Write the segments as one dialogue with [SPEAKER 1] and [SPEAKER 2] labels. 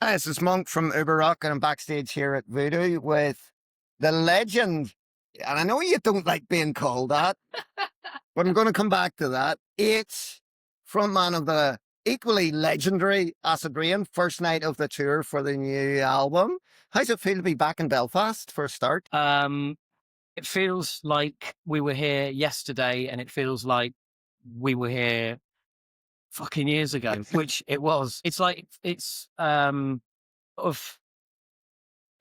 [SPEAKER 1] Hi, this is Monk from Uber Rock, and I'm backstage here at Voodoo with the legend. And I know you don't like being called that, but I'm going to come back to that. It's frontman of the equally legendary Acid Rain, first night of the tour for the new album. How's it feel to be back in Belfast for a start?
[SPEAKER 2] It feels like we were here yesterday, and it feels like we were here fucking years ago, which it was. It's like of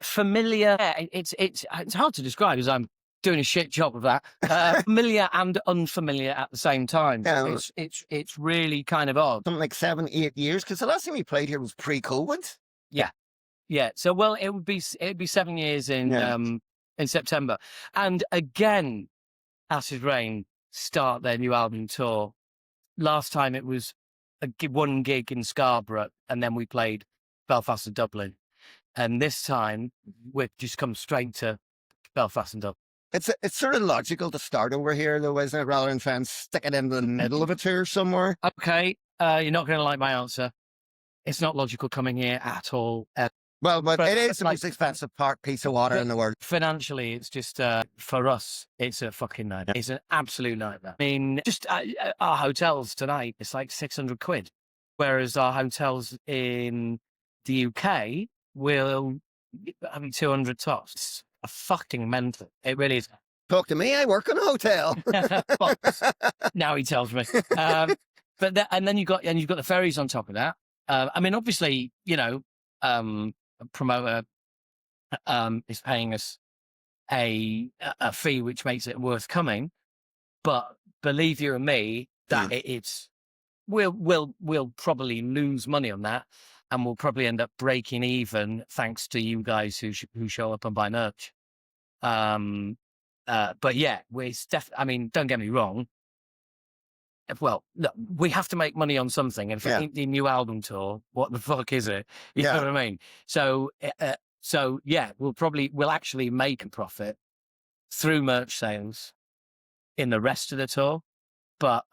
[SPEAKER 2] familiar. Yeah, it's hard to describe as I'm doing a shit job of that. Familiar and unfamiliar at the same time.
[SPEAKER 1] You know,
[SPEAKER 2] It's really kind of odd.
[SPEAKER 1] something like 7, 8 years, because the last time we played here was pre-COVID.
[SPEAKER 2] Yeah, yeah. So well, it'd be 7 years
[SPEAKER 1] Yeah.
[SPEAKER 2] in September, and again, Acid Rain start their new album tour. Last time it was one gig in Scarborough, and then we played Belfast and Dublin. And this time we've just come straight to Belfast and Dublin.
[SPEAKER 1] It's sort of logical to start over here, though, isn't it? Rather than try and stick it into the middle of a tour somewhere.
[SPEAKER 2] Okay, you're not going to like my answer. It's not logical coming here at all.
[SPEAKER 1] Well, but it is
[SPEAKER 2] But
[SPEAKER 1] the
[SPEAKER 2] like
[SPEAKER 1] most expensive piece of water in the world.
[SPEAKER 2] financially, it's just for us, it's a fucking nightmare. It's an absolute nightmare. I mean, just our hotels tonight, it's like 600 quid, whereas our hotels in the UK will, I mean, 200 tops. It's a fucking mental. It really is.
[SPEAKER 1] Talk to me. I work in a hotel.
[SPEAKER 2] Bollocks. Now he tells me. And then you've got the ferries on top of that. I mean, obviously, a promoter is paying us a fee, which makes it worth coming. But believe you and me, that it's we'll probably lose money on that, and we'll probably end up breaking even thanks to you guys who show up and buy merch. But yeah, I mean, don't get me wrong. Well, look, we have to make money on something, and if it
[SPEAKER 1] Yeah.
[SPEAKER 2] ain't the new album tour, what the fuck is it? You know
[SPEAKER 1] Yeah.
[SPEAKER 2] what I mean? So yeah, we'll actually make a profit through merch sales in the rest of the tour. But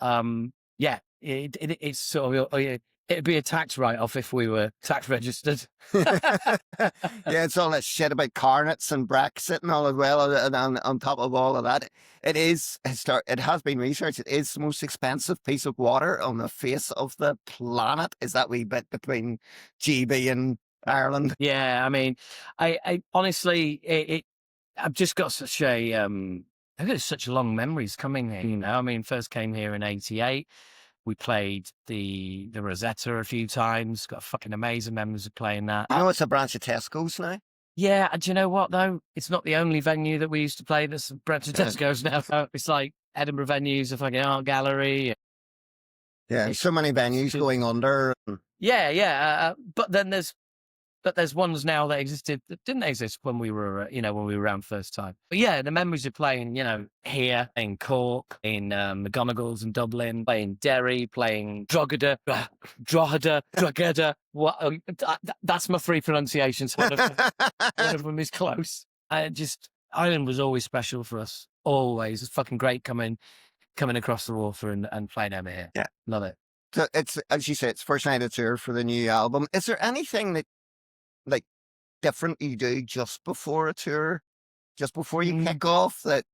[SPEAKER 2] yeah, it's sort of it'd be a tax write-off if we were tax registered.
[SPEAKER 1] Yeah, it's all that shit about carnets and Brexit and all as well. And on top of all of that, it has been researched. It is the most expensive piece of water on the face of the planet. Is that wee bit between GB and Ireland?
[SPEAKER 2] Yeah, I mean, I honestly, I've just got such I've got such long memories coming here. You know, I mean, first came here in '88. We played the Rosetta a few times. Got fucking amazing memories of playing that.
[SPEAKER 1] You know, it's a branch of Tesco's now.
[SPEAKER 2] Yeah, and do you know what though? It's not the only venue that we used to play that's Brentford Tesco's now. It's like Edinburgh venues, a fucking art gallery.
[SPEAKER 1] Yeah, so many venues going under.
[SPEAKER 2] Yeah, yeah. But there's ones now that existed that didn't exist when we were, when we were around first time. But yeah, the memories of playing, here in Cork, in McGonagall's in Dublin, playing Derry, playing Drogheda. What? That's my three pronunciations. One of them is close. Ireland was always special for us. Always, it's fucking great coming across the water and playing over here.
[SPEAKER 1] Yeah,
[SPEAKER 2] Love it.
[SPEAKER 1] so it's, as you say, it's first night of tour for the new album. Is there anything that like different you do just before a tour, just before you kick off that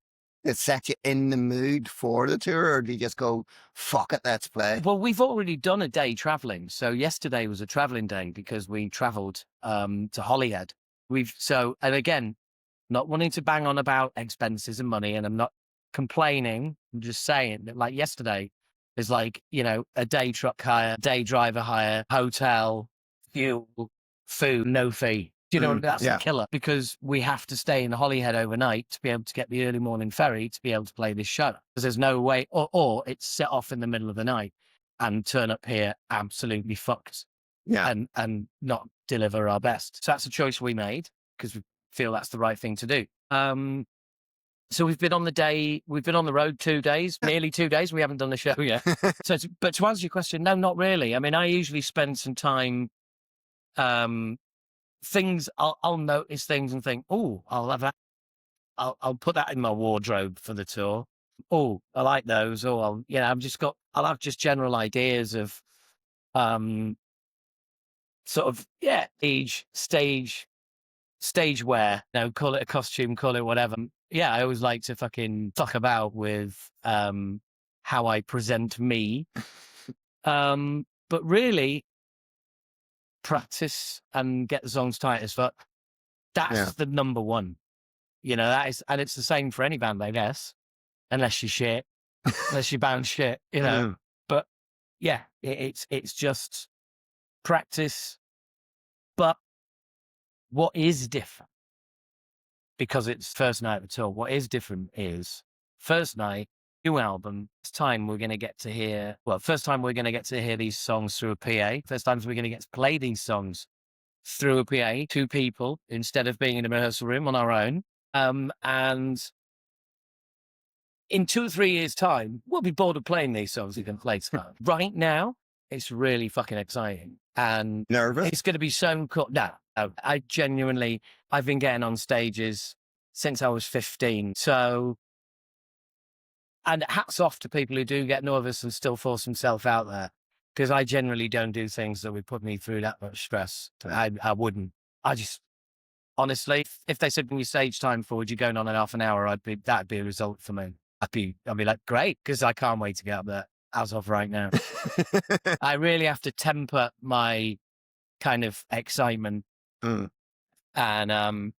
[SPEAKER 1] set you in the mood for the tour, or do you just go, fuck it, let's play?
[SPEAKER 2] Well, we've already done a day traveling. So yesterday was a traveling day because we traveled to Holyhead. And again, not wanting to bang on about expenses and money, and I'm not complaining. I'm just saying that like yesterday is like, a day truck hire, day driver hire, hotel, fuel, food, no fee. Do you know, that's
[SPEAKER 1] yeah.
[SPEAKER 2] a killer because we have to stay in Holyhead overnight to be able to get the early morning ferry to be able to play this show. Because there's no way, or it's set off in the middle of the night and turn up here absolutely fucked
[SPEAKER 1] Yeah.
[SPEAKER 2] and not deliver our best. So that's a choice we made because we feel that's the right thing to do. So we've been on the road 2 days, nearly 2 days. We haven't done the show yet. But to answer your question, no, not really. I mean, I usually spend some time, I'll notice things and think, oh, I'll have that. I'll put that in my wardrobe for the tour. Oh, I like those. Oh, I'll have just general ideas of, sort of, stage wear, call it a costume, call it whatever. Yeah, I always like to fucking fuck about with how I present me. But really, practice and get the songs tight as fuck. That's the number one. That is, and it's the same for any band, I guess, unless you shit, unless you band shit, But yeah, it's just practice. But what is different, because it's first night of the tour, what is different is first night, new album. First time we're going to get to hear, these songs through a PA. First time we're going to get to play these songs through a PA, two people, instead of being in a rehearsal room on our own. And in 2 or 3 years' time, we'll be bored of playing these songs we can play tonight. Right now, it's really fucking exciting. And
[SPEAKER 1] Nervous?
[SPEAKER 2] it's going to be so cool. No, I've been getting on stages since I was 15. So, and hats off to people who do get nervous and still force themselves out there. Because I generally don't do things that would put me through that much stress. I wouldn't. Honestly, if they said, when you stage time forward, you're going on in half an hour, that'd be a result for me. I'd be like, great, because I can't wait to get up there as of right now. I really have to temper my kind of excitement. And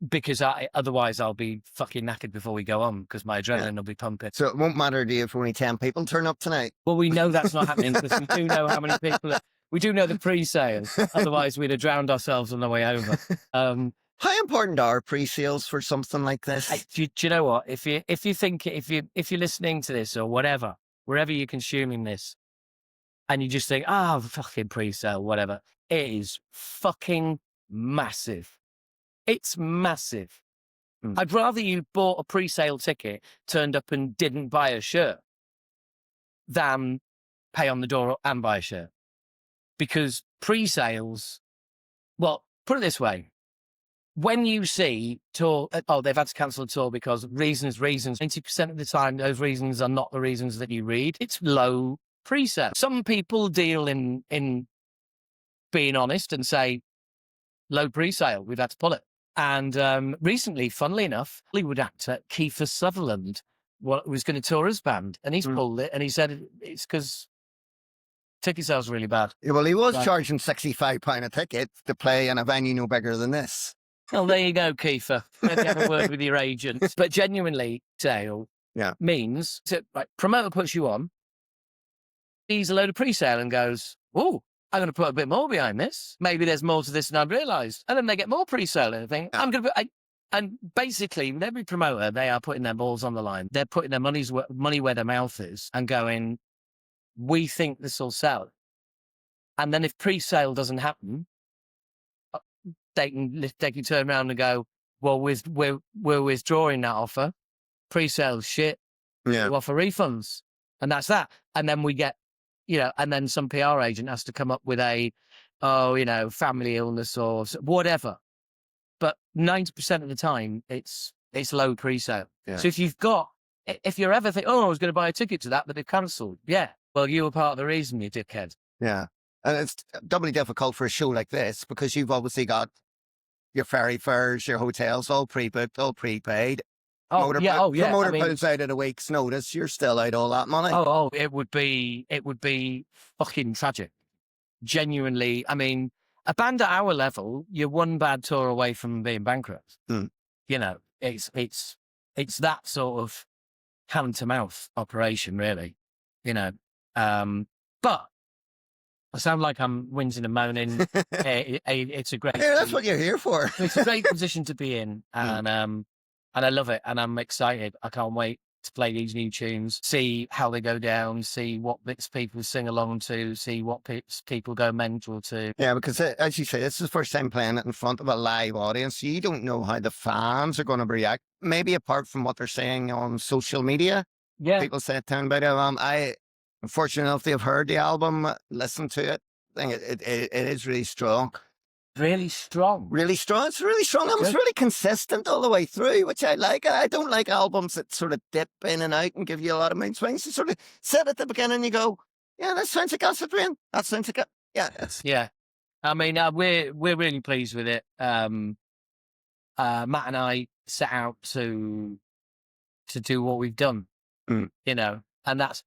[SPEAKER 2] because otherwise I'll be fucking knackered before we go on, because my adrenaline will be pumping.
[SPEAKER 1] So it won't matter to you if only 10 people turn up tonight?
[SPEAKER 2] Well, we know that's not happening, because we do know how many people we do know the pre-sales. Otherwise we'd have drowned ourselves on the way over.
[SPEAKER 1] How important are pre-sales for something like this?
[SPEAKER 2] Do you know what? If you're listening to this or whatever, wherever you're consuming this, and you just think, fucking pre-sale, whatever, it is fucking massive. It's massive. I'd rather you bought a pre-sale ticket, turned up and didn't buy a shirt, than pay on the door and buy a shirt. Because pre-sales, well, put it this way. When you see tour, they've had to cancel a tour because reasons, 90% of the time, those reasons are not the reasons that you read. It's low pre-sale. Some people deal in being honest and say, low pre-sale, we've had to pull it. And recently, funnily enough, Hollywood actor Kiefer Sutherland was going to tour his band, and he's pulled it, and he said it's because ticket sales are really bad.
[SPEAKER 1] Yeah, well, he was charging £65 a ticket to play in a venue no bigger than this.
[SPEAKER 2] Well, there you go, Kiefer. Maybe have a word with your agent. But genuinely, sale means promoter puts you on, sees a load of pre-sale and goes, "Oh, I'm going to put a bit more behind this. Maybe there's more to this than I've realised." And then they get more pre-sale and think, I'm going to put... And basically, with every promoter, they are putting their balls on the line. They're putting their money where their mouth is and going, we think this will sell. And then if pre-sale doesn't happen, they can turn around and go, well, we're withdrawing that offer. Pre-sale shit.
[SPEAKER 1] Yeah.
[SPEAKER 2] We offer refunds. And that's that. And then we get, and then some PR agent has to come up with family illness or whatever. But 90% of the time, it's low pre-sale. Yeah. So if you're ever thinking, I was going to buy a ticket to that, but they've cancelled. Yeah. Well, you were part of the reason, you dickhead.
[SPEAKER 1] Yeah. And it's doubly difficult for a show like this because you've obviously got your ferry fares, your hotels, all pre-booked, all prepaid. Promoter pulls out at a week's notice, you're still out all that money. It would
[SPEAKER 2] be fucking tragic. Genuinely, I mean, a band at our level, you're one bad tour away from being bankrupt. It's that sort of hand to mouth operation, really. But I sound like I'm whinging and moaning. It's a great...
[SPEAKER 1] Yeah, that's what you're here for.
[SPEAKER 2] It's a great position to be in. And I love it. And I'm excited. I can't wait to play these new tunes, see how they go down, see what bits people sing along to, see what bits people go mental to. Yeah,
[SPEAKER 1] because as you say, this is the first time playing it in front of a live audience. You don't know how the fans are going to react. Maybe apart from what they're saying on social media.
[SPEAKER 2] Yeah.
[SPEAKER 1] People say it down about it. I'm fortunate enough to have heard the album, listened to it. I think it is really strong.
[SPEAKER 2] Really strong.
[SPEAKER 1] Really strong. It's really strong. It was really consistent all the way through, which I like. I don't like albums that sort of dip in and out and give you a lot of mood swings. You sort of sit at the beginning and you go, yeah, that sounds like Acid Rain. That sounds like it. Yeah.
[SPEAKER 2] I mean, we're really pleased with it. Matt and I set out to do what we've done,
[SPEAKER 1] Mm.
[SPEAKER 2] and that's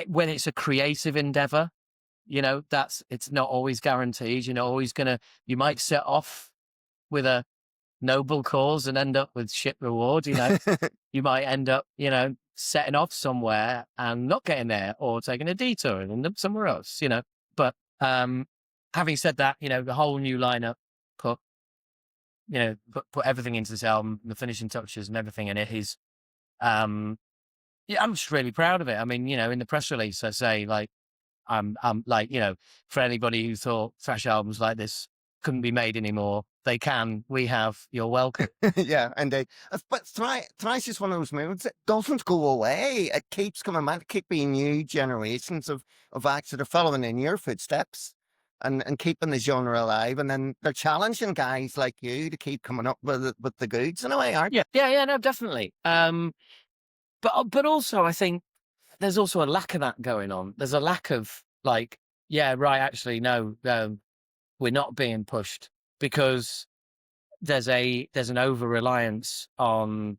[SPEAKER 2] when it's a creative endeavor. It's not always guaranteed. You're not always you might set off with a noble cause and end up with shit reward. You might end up, setting off somewhere and not getting there, or taking a detour and end up somewhere else. But having said that, the whole new lineup put everything into this album, the finishing touches and everything in it is, yeah, I'm just really proud of it. I mean, in the press release, I say like, I'm like, for anybody who thought thrash albums like this couldn't be made anymore, they can. We have. You're welcome.
[SPEAKER 1] Yeah, and but thrash is one of those movements that doesn't go away. It keeps coming back. Keep being new generations of acts that are following in your footsteps and keeping the genre alive. And then they're challenging guys like you to keep coming up with the goods in a way, aren't you?
[SPEAKER 2] Yeah, no, definitely. But also, I think there's also a lack of that going on. There's a lack of like, yeah, right. Actually, no, we're not being pushed because there's an over reliance on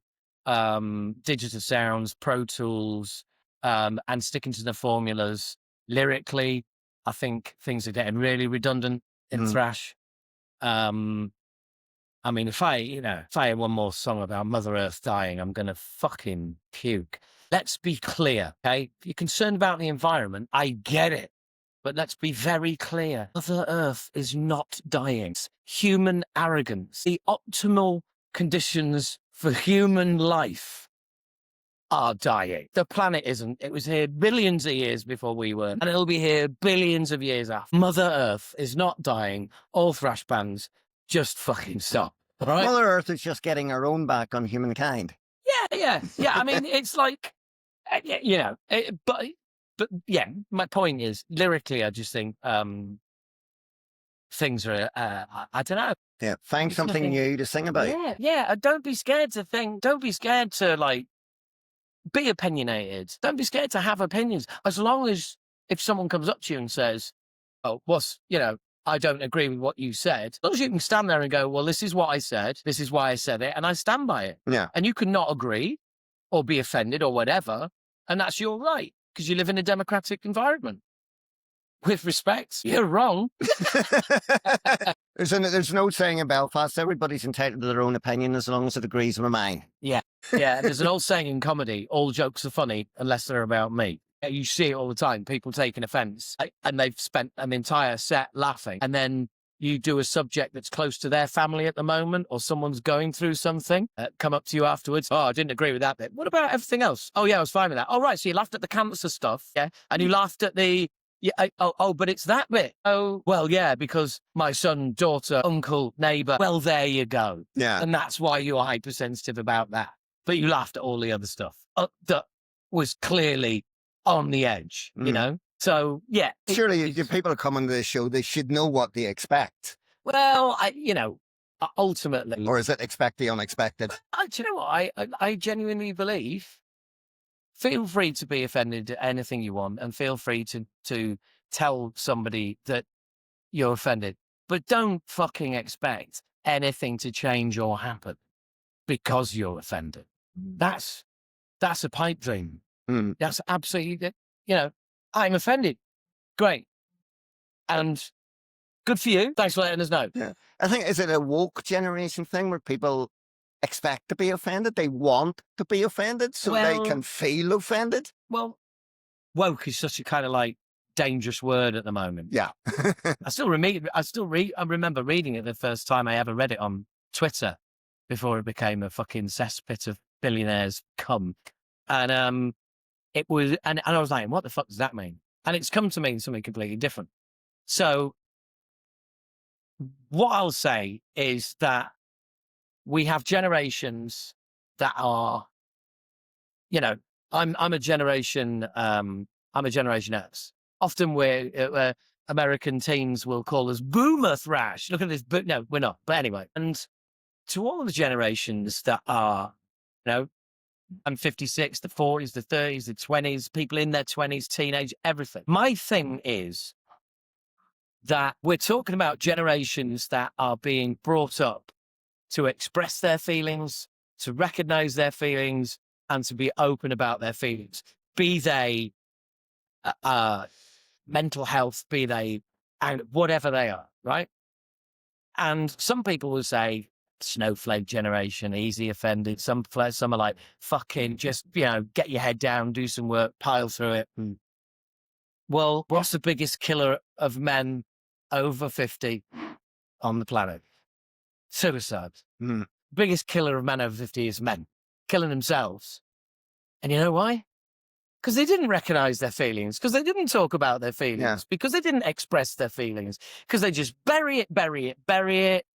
[SPEAKER 2] digital sounds, Pro Tools, and sticking to the formulas. Lyrically, I think things are getting really redundant in thrash. I mean, if I hear one more song about Mother Earth dying, I'm gonna fucking puke. Let's be clear, okay? If you're concerned about the environment, I get it. But let's be very clear. Mother Earth is not dying. It's human arrogance. The optimal conditions for human life are dying. The planet isn't. It was here billions of years before we were, and it'll be here billions of years after. Mother Earth is not dying. All thrash bands, just fucking stop. All right?
[SPEAKER 1] Mother Earth is just getting her own back on humankind.
[SPEAKER 2] Yeah. I mean, it's like, but yeah, my point is lyrically, I just think things are, I don't know.
[SPEAKER 1] Yeah, find something new to sing about.
[SPEAKER 2] Yeah. Don't be scared to think. Don't be scared to like be opinionated. Don't be scared to have opinions. As long as if someone comes up to you and says, "Oh, I don't agree with what you said," as long as you can stand there and go, "Well, this is what I said. This is why I said it, and I stand by it."
[SPEAKER 1] Yeah,
[SPEAKER 2] and you can not agree or be offended or whatever, and that's your right because you live in a democratic environment. With respect, you're wrong.
[SPEAKER 1] There's no saying in Belfast. Everybody's entitled to their own opinion as long as it agrees with mine.
[SPEAKER 2] Yeah. There's an old saying in comedy: all jokes are funny unless they're about me. You see it all the time. People taking offense, and they've spent an entire set laughing, and then you do a subject that's close to their family at the moment, or someone's going through something, come up to you afterwards. "Oh, I didn't agree with that bit. What about everything else?" "Oh, yeah, I was fine with that." "Oh, right. So you laughed at the cancer stuff, yeah? And you laughed at the, but it's that bit." "Oh, well, yeah, because my son, daughter, uncle, neighbor." "Well, there you go."
[SPEAKER 1] Yeah.
[SPEAKER 2] And that's why you're hypersensitive about that. But you laughed at all the other stuff that was clearly on the edge, So, yeah.
[SPEAKER 1] Surely if people are coming to this show, they should know what they expect.
[SPEAKER 2] Well, ultimately.
[SPEAKER 1] Or is it expect the unexpected?
[SPEAKER 2] Do you know what? I genuinely believe, feel free to be offended at anything you want, and feel free to tell somebody that you're offended. But don't fucking expect anything to change or happen because you're offended. That's a pipe dream. That's absolutely, I'm offended. Great. And good for you. Thanks for letting us know.
[SPEAKER 1] Yeah. I think, is it a woke generation thing where people expect to be offended? They want to be offended so they can feel offended?
[SPEAKER 2] Well, woke is such a kind of like dangerous word at the moment.
[SPEAKER 1] Yeah.
[SPEAKER 2] I remember reading it the first time I ever read it on Twitter before it became a fucking cesspit of billionaires cum. And it was, and I was like, what the fuck does that mean? And it's come to mean something completely different. So what I'll say is that we have generations that are, I'm a generation X. Often we're American teens will call us boomer thrash. Look at this, but no, we're not. But anyway, and to all the generations that are, I'm 56, the 40s, the 30s, the 20s, people in their 20s, teenage, everything. My thing is, that we're talking about generations that are being brought up to express their feelings, to recognize their feelings, and to be open about their feelings, be they mental health, be they and whatever they are, right? And some people will say snowflake generation, easy offended. Some are like, fucking just, get your head down, do some work, pile through it. Well, what's the biggest killer of men over 50 on the planet? Suicide. Biggest killer of men over 50 is men killing themselves. And you know why? Because they didn't recognize their feelings, because they didn't talk about their feelings, because they didn't express their feelings, because they just bury it,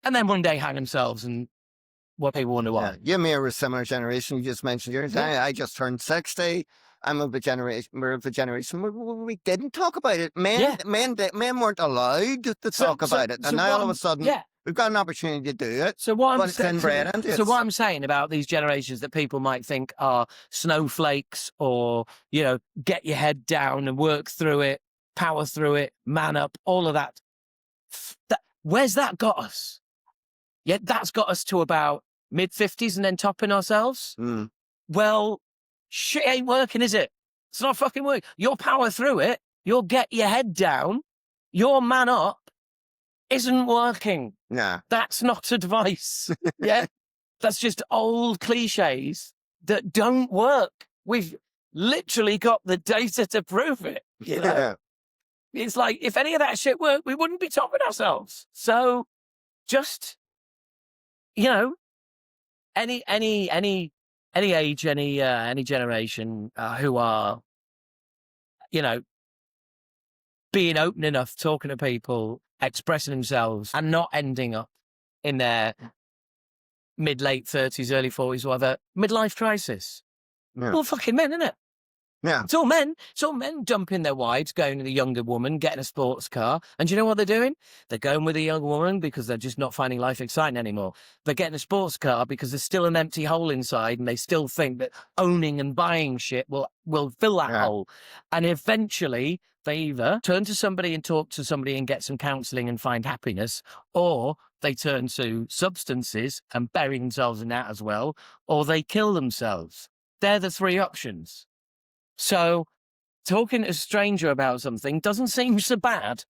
[SPEAKER 2] and then one day hang themselves, and people wonder why.
[SPEAKER 1] You and me are a similar generation. You just mentioned yours. I just turned 60. I'm of the generation. We're of the generation where we didn't talk about it. Men weren't allowed to talk about it, and now all of a sudden, we've got an opportunity to do it.
[SPEAKER 2] So what I'm saying about these generations that people might think are snowflakes, or get your head down and work through it, power through it, man up, all of that. Where's that got us? Yeah, that's got us to about mid-50s and then topping ourselves. Well, shit ain't working, is it? It's not fucking working. You'll power through it. You'll get your head down. You'll man up. Isn't working.
[SPEAKER 1] Nah.
[SPEAKER 2] That's not advice. Yeah. That's just old cliches that don't work. We've literally got the data to prove it. It's like, if any of that shit worked, we wouldn't be topping ourselves. So just, any age, any generation who are, being open enough, talking to people, expressing themselves, and not ending up in their mid-late 30s, early 40s, whatever, midlife crisis. All fucking men, isn't it?
[SPEAKER 1] Yeah.
[SPEAKER 2] It's all men. It's all men dumping their wives, going with a younger woman, getting a sports car. And do you know what they're doing? They're going with a young woman because they're just not finding life exciting anymore. They're getting a sports car because there's still an empty hole inside, and they still think that owning and buying shit will fill that hole. And eventually they either turn to somebody and talk to somebody and get some counselling and find happiness, or they turn to substances and bury themselves in that as well, or they kill themselves. They're the three options. So talking to a stranger about something doesn't seem so bad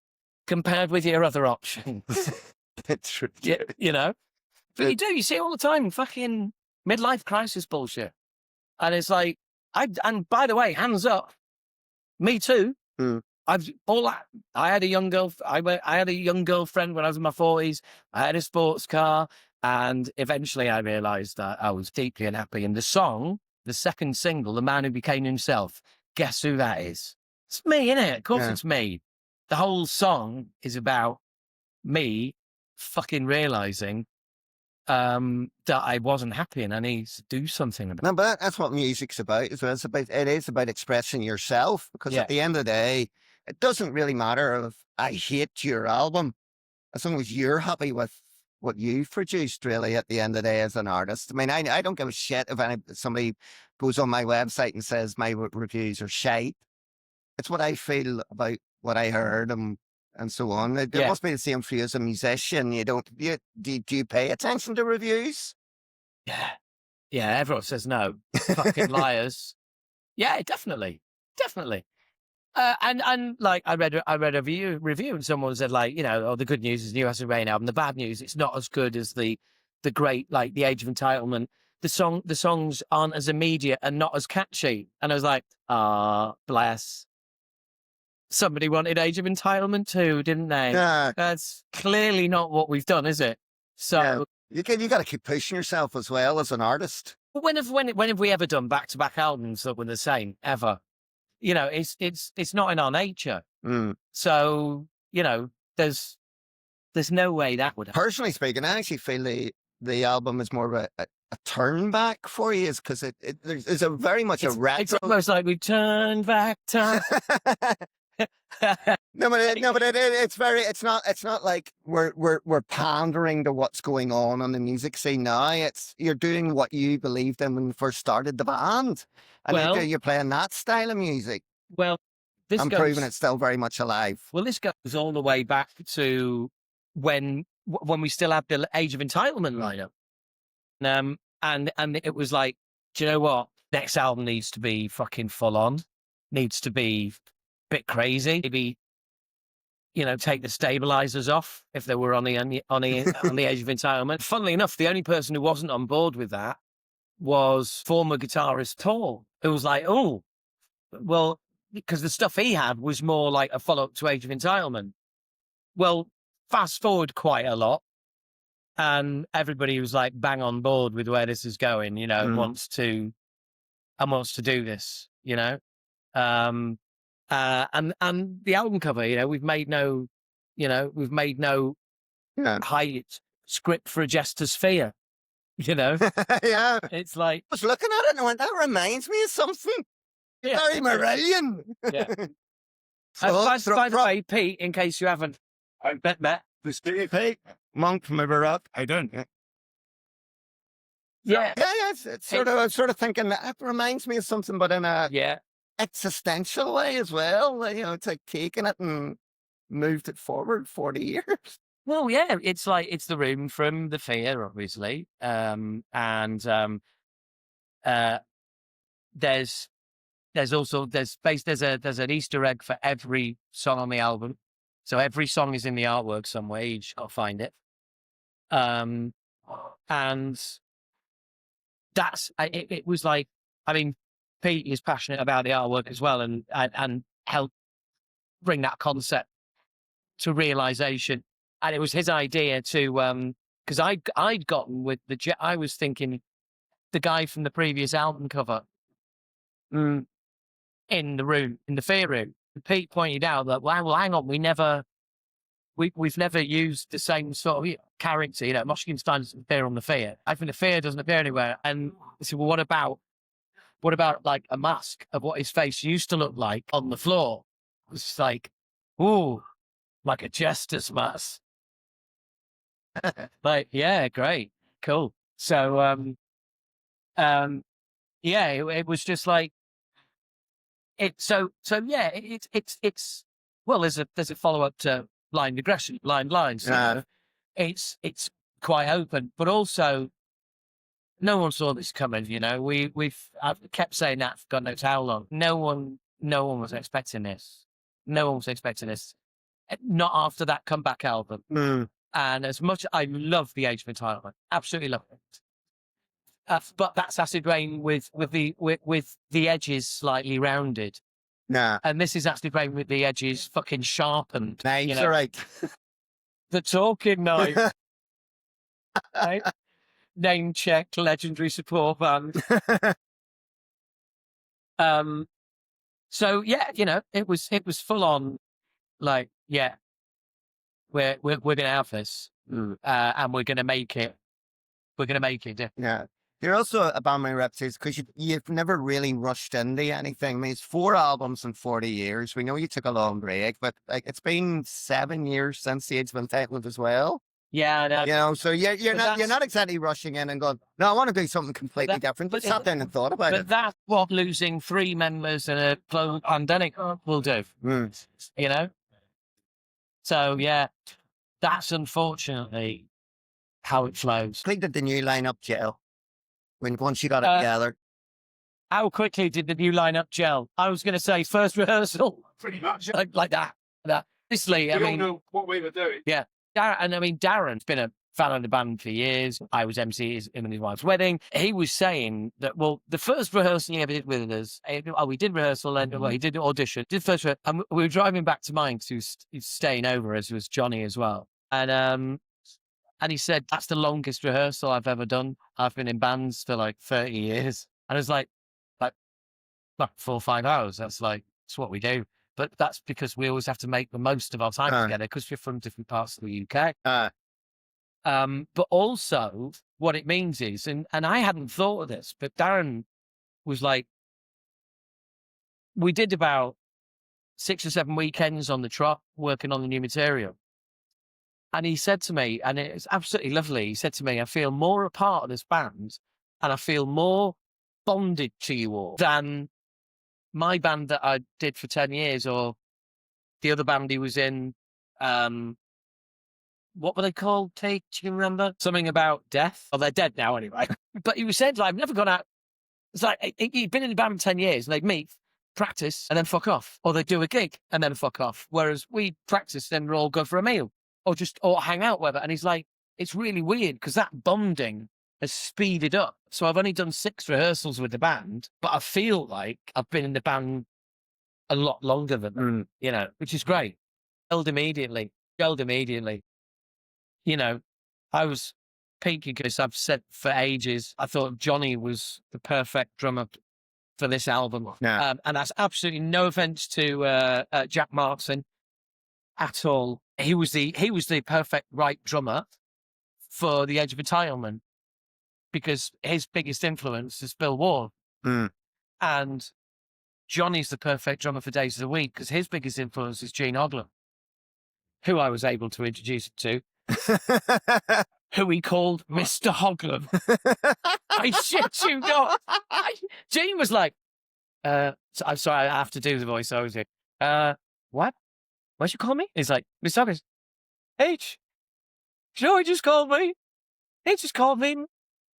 [SPEAKER 2] compared with your other options.
[SPEAKER 1] It's true.
[SPEAKER 2] But you see it all the time, fucking midlife crisis bullshit. And it's like, and by the way, hands up, me too. I had a young girlfriend when I was in my 40s. I had a sports car, and eventually I realized that I was deeply unhappy. And the song, the second single, The Man Who Became Himself, guess who that is? It's me, innit? Of course it's me. The whole song is about me fucking realizing that I wasn't happy and I need to do something about it.
[SPEAKER 1] No, but that's what music's about. It is about expressing yourself, because at the end of the day, it doesn't really matter if I hate your album, as long as you're happy with what you've produced, really, at the end of the day, as an artist. I mean, I don't give a shit if somebody goes on my website and says my reviews are shite. It's what I feel about what I heard and so on. It must be the same for you as a musician. Do you pay attention to reviews?
[SPEAKER 2] Yeah, everyone says no. Fucking liars. Yeah, definitely. And like I read a review and someone said, like, the good news is New Acid Rain album. The bad news, it's not as good as the great, like, The Age of Entitlement. The songs aren't as immediate and not as catchy. And I was like, bless. Somebody wanted Age of Entitlement too, didn't they? That's clearly not what we've done, is it? So
[SPEAKER 1] you got to keep pushing yourself as well as an artist.
[SPEAKER 2] When have we ever done back-to-back albums that were the same ever? It's not in our nature. So, there's no way that would happen.
[SPEAKER 1] Personally speaking, I actually feel the album is more of a turn back for you, because there's a very much a retro.
[SPEAKER 2] It's almost like we turned back time.
[SPEAKER 1] No, but it's not like we're pandering to what's going on the music scene now. You're doing what you believed in when you first started the band, and you're playing that style of music.
[SPEAKER 2] Well,
[SPEAKER 1] and proving it's still very much alive.
[SPEAKER 2] Well, this goes all the way back to when we still had the Age of Entitlement lineup. And it was like, do you know what? Next album needs to be fucking full on, needs to be a bit crazy. Maybe, take the stabilizers off if they were on the Age of Entitlement. Funnily enough, the only person who wasn't on board with that was former guitarist Paul, who was like, oh, well, because the stuff he had was more like a follow-up to Age of Entitlement. Well, fast forward quite a lot, and everybody was like bang on board with where this is going, wants to do this, and the album cover, we've made no high script for a jester's fear,
[SPEAKER 1] Yeah.
[SPEAKER 2] It's like,
[SPEAKER 1] I was looking at it and I went, that reminds me of something.
[SPEAKER 2] yeah.
[SPEAKER 1] Very Marillion.
[SPEAKER 2] Yeah. By the way, Pete, in case you haven't met
[SPEAKER 1] this Pete Monk from Iraq. I don't.
[SPEAKER 2] Yeah.
[SPEAKER 1] It's sort of. I'm sort of thinking that reminds me of something, but in a existential way as well. It's like taking it and moved it forward 40 years.
[SPEAKER 2] Well, yeah, it's like it's the room from The Fear, obviously, there's also there's an Easter egg for every song on the album, so every song is in the artwork somewhere. You just got to find it, and that's it was like, I mean, Pete is passionate about the artwork as well, and helped bring that concept to realization. And it was his idea to, because I'd gotten with I was thinking the guy from the previous album cover in the room, in the Fear room. And Pete pointed out that, well, hang on, we've never used the same sort of character, Moshkinstein doesn't appear on the Fear. I think the Fear doesn't appear anywhere. And I said, well, what about like a mask of what his face used to look like on the floor? It's like, ooh, like a jester's mask. Like, yeah, great, cool. So, yeah, it was just like it. So yeah, it's well, there's a follow up to Blind Aggression, Blind Lines. It's quite open, but also no one saw this coming. I've kept saying that for God knows how long. No one was expecting this. No one was expecting this. Not after that comeback album. And as much I love the Age of Entitlement, absolutely love it. But that's Acid Rain with the edges slightly rounded.
[SPEAKER 1] Nah.
[SPEAKER 2] And this is Acid Rain with the edges fucking sharpened.
[SPEAKER 1] Nice, all right.
[SPEAKER 2] The Talking Knife. Right? Name check, legendary support band. So yeah, it was full on, like, yeah, we're gonna have this, and we're gonna make it. We're gonna make it.
[SPEAKER 1] Yeah. You're also a band, my reputation, because you've never really rushed into anything. I mean, it's 4 albums in 40 years. We know you took a long break, but like it's been 7 years since the Age of Entitlement as well.
[SPEAKER 2] Yeah,
[SPEAKER 1] so you're not exactly rushing in and going, no, I want to do something completely different. But sat down and thought about it.
[SPEAKER 2] But that's what losing 3 members in a global pandemic will do. So yeah, that's unfortunately how it flows.
[SPEAKER 1] How did the new lineup gel once you got it together?
[SPEAKER 2] How quickly did the new lineup gel? I was going to say first rehearsal,
[SPEAKER 3] pretty much
[SPEAKER 2] like that. Honestly,
[SPEAKER 3] I mean, know what we were doing.
[SPEAKER 2] Yeah, Darren's been a fan of the band for years. I was MC him and his wife's wedding. He was saying that, well, the first rehearsal he ever did with us, we did rehearsal, and he did audition, did first rehearsal, and we were driving back to mine because he's staying over, as was Johnny as well. And he said, that's the longest rehearsal I've ever done. I've been in bands for like 30 years. And I was like 4 or 5 hours. That's what we do. But that's because we always have to make the most of our time together because we're from different parts of the UK. But also what it means is, and I hadn't thought of this, but Darren was like, we did about 6 or 7 weekends on the trot working on the new material. And he said to me, and it's absolutely lovely, he said to me, I feel more a part of this band and I feel more bonded to you all than my band that I did for 10 years, or the other band he was in, what were they called? Take, do you remember? Something about death. Oh, they're dead now anyway. But he was saying, like, I've never gone out. It's like, he'd been in the band for 10 years, and they'd meet, practice, and then fuck off. Or they'd do a gig, and then fuck off. Whereas we practice, then we'll all go for a meal. Or hang out, whatever. And he's like, it's really weird, because that bonding has speeded up. So I've only done 6 rehearsals with the band, but I feel like I've been in the band a lot longer than them, you know, which is great. Gelled immediately. You know, I was peaking because I've said for ages, I thought Johnny was the perfect drummer for this album.
[SPEAKER 1] Yeah.
[SPEAKER 2] And that's absolutely no offense to Jack Markson at all. He was the perfect right drummer for The Edge of Entitlement, because his biggest influence is Bill Ward. And Johnny's the perfect drummer for Days of the Week, because his biggest influence is Gene Hoglan, who I was able to introduce him to, who he called Mr. Hoglan. I shit you not. Gene was like, I'm sorry, I have to do the voice. I was like, what? What'd you call me? He's like, Mr. Hoglan. H. You know what he just called me? He just called me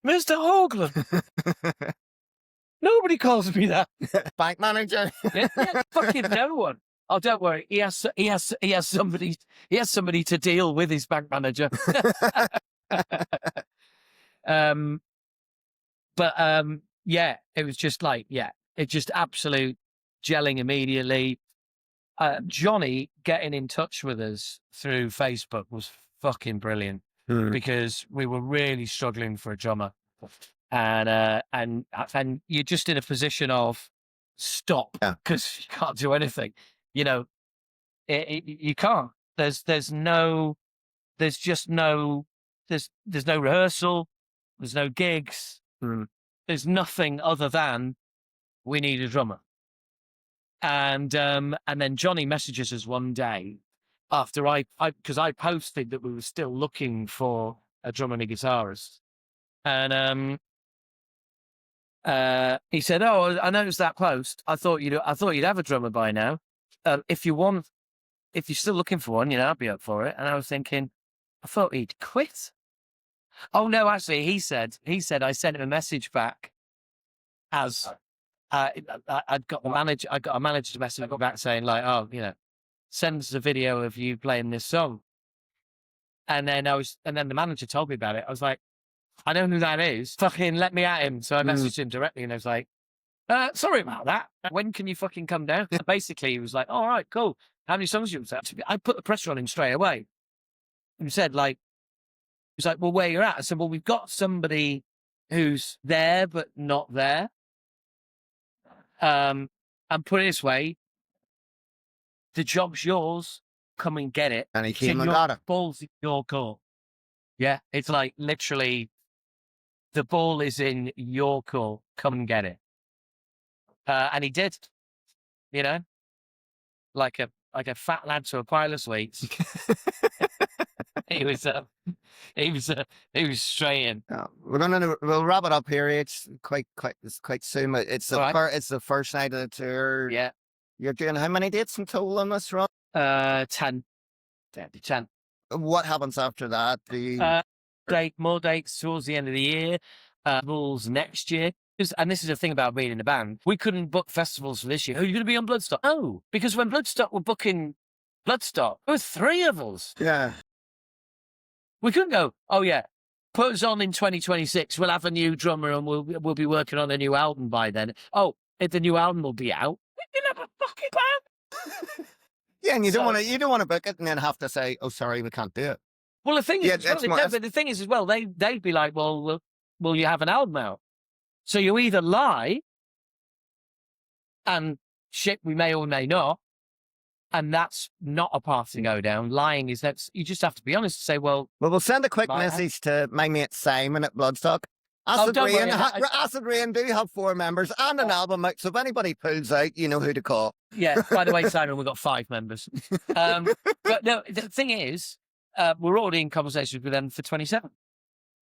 [SPEAKER 2] Mr. Hoglan. Nobody calls me that.
[SPEAKER 1] Bank manager.
[SPEAKER 2] Yeah, fucking no one. Oh, don't worry. He has somebody to deal with his bank manager. Yeah, it was just like, it just absolute gelling immediately. Johnny getting in touch with us through Facebook was fucking brilliant, because we were really struggling for a drummer. And you're just in a position of stop, because you can't do anything. You know, you can't. There's no rehearsal. There's no gigs. There's nothing other than we need a drummer. And then Johnny messages us one day after because I posted that we were still looking for a drummer and a guitarist. And he said, "Oh, I noticed that post. I thought you'd have a drummer by now. If you're still looking for one, you know, I'd be up for it." And I was thinking, I thought he'd quit. Oh no, actually, he said I sent him a message back as I got a manager to message me back saying, like, oh, you know, send us a video of you playing this song. And then the manager told me about it. I was like, I know who that is. Fucking let me at him. So I messaged him directly, and I was like, sorry about that. When can you fucking come down? Basically, he was like, all right, cool. How many songs do you have? I put the pressure on him straight away. And he said, like, he was like, well, where you're at? I said, well, we've got somebody who's there, but not there. And put it this way, the job's yours. Come and get it.
[SPEAKER 1] And he came and got it.
[SPEAKER 2] Ball's in your court. Yeah, it's like literally, the ball is in your court. Come and get it. And he did. You know, like a fat lad to a pile of sweets. He was straight in.
[SPEAKER 1] We'll wrap it up here. It's quite soon. It's the first night of the tour.
[SPEAKER 2] Yeah.
[SPEAKER 1] You're doing how many dates in total on this run?
[SPEAKER 2] 10.
[SPEAKER 1] What happens after that?
[SPEAKER 2] More dates towards the end of the year. Festivals next year. And this is the thing about being in a band. We couldn't book festivals for this year. Oh, you're going to be on Bloodstock? No, because when Bloodstock were booking Bloodstock, there were 3 of us.
[SPEAKER 1] Yeah.
[SPEAKER 2] We couldn't go, oh yeah, put us on in 2026. We'll have a new drummer and we'll be working on a new album by then. Oh, if the new album will be out, we can have a fucking band.
[SPEAKER 1] Yeah, and you don't want to book it and then have to say, oh, sorry, we can't do it.
[SPEAKER 2] Well, the thing is, but the thing is as well, they'd be like, well, will you have an album out? So you either lie and shit, we may or may not, and that's not a path to go down. Lying is you just have to be honest and say, well,
[SPEAKER 1] we'll send a quick message to my mate Simon at Bloodstock. Acid Rain do have 4 members and an album out, so if anybody pulls out, you know who to call.
[SPEAKER 2] Yeah, by the way, Simon, we've got 5 members. But no, the thing is, we're already in conversations with them for 27.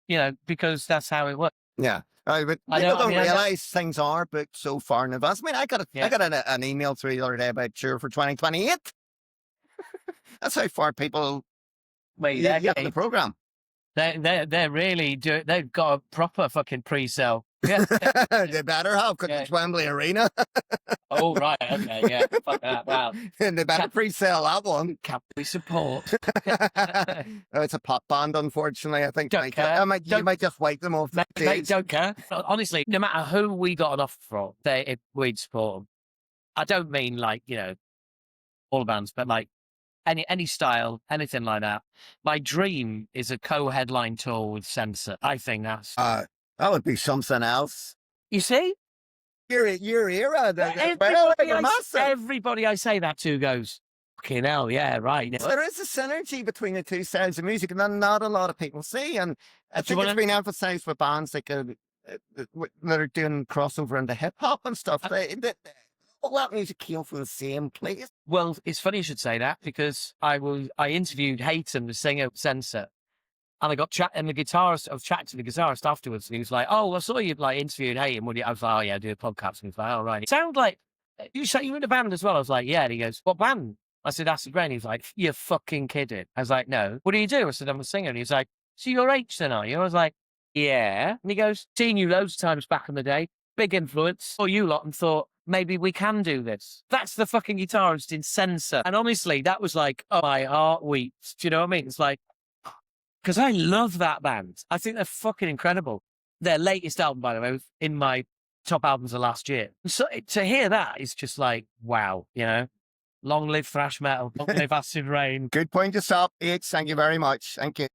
[SPEAKER 2] You know, because that's how it works.
[SPEAKER 1] Yeah. But
[SPEAKER 2] I
[SPEAKER 1] people
[SPEAKER 2] know, I
[SPEAKER 1] don't
[SPEAKER 2] mean, I know-
[SPEAKER 1] realize things are booked so far in advance. I mean, I got
[SPEAKER 2] Yeah.
[SPEAKER 1] an email through the other day about Tour for 2028. That's how far people
[SPEAKER 2] Wait,
[SPEAKER 1] get in the program.
[SPEAKER 2] they're really they've got a proper fucking pre-sale. Yeah.
[SPEAKER 1] They better have, because
[SPEAKER 2] Yeah.
[SPEAKER 1] it's Wembley Arena.
[SPEAKER 2] Oh, right. Okay. Yeah. Fuck that. Wow.
[SPEAKER 1] And they better
[SPEAKER 2] Can-
[SPEAKER 1] pre-sale that one.
[SPEAKER 2] Can we support?
[SPEAKER 1] Oh, it's a pop band, unfortunately. I think
[SPEAKER 2] Don't care.
[SPEAKER 1] you might just wipe them off the
[SPEAKER 2] Mate,
[SPEAKER 1] stage.
[SPEAKER 2] don't care. Honestly, no matter who we got an offer from, we'd support them. I don't mean like, all the bands, but like any style, anything like that. My dream is a co-headline tour with Censer. I think that's,
[SPEAKER 1] That would be something else.
[SPEAKER 2] you see,
[SPEAKER 1] Your era, they're massive.
[SPEAKER 2] everybody I say that to goes, fucking hell, yeah, right.
[SPEAKER 1] So there is a synergy between the two styles of music, and that not a lot of people see. And I think it's been emphasized with bands like that are doing crossover into hip hop and stuff. All that music came from the same place.
[SPEAKER 2] Well, it's funny you should say that, because I interviewed Hayton, the singer of Censer, and I got I was chatting to the guitarist afterwards, and he was like, "Oh, I saw you like interviewed Hayton. I was like, "Oh yeah, I do a podcast." And he was like, "Oh right." It sounded like you say you were in a band as well. I was like, "Yeah." And he goes, "What band?" I said, "Acid Rain." He was like, "You're fucking kidding." I was like, "No." "What do you do?" I said, "I'm a singer." And he was like, "So you're H then, are you?" I was like, "Yeah." And he goes, "Seen you loads of times back in the day. Big influence for you lot," and thought, maybe we can do this. That's the fucking guitarist in Censer. And honestly, that was like, oh, my heart weeps. Do you know what I mean? It's like, because I love that band. I think they're fucking incredible. Their latest album, by the way, was in my top albums of last year. So to hear that is just like, wow, long live thrash metal, long live Acid Rain.
[SPEAKER 1] Good point to stop. H, thank you very much. Thank you.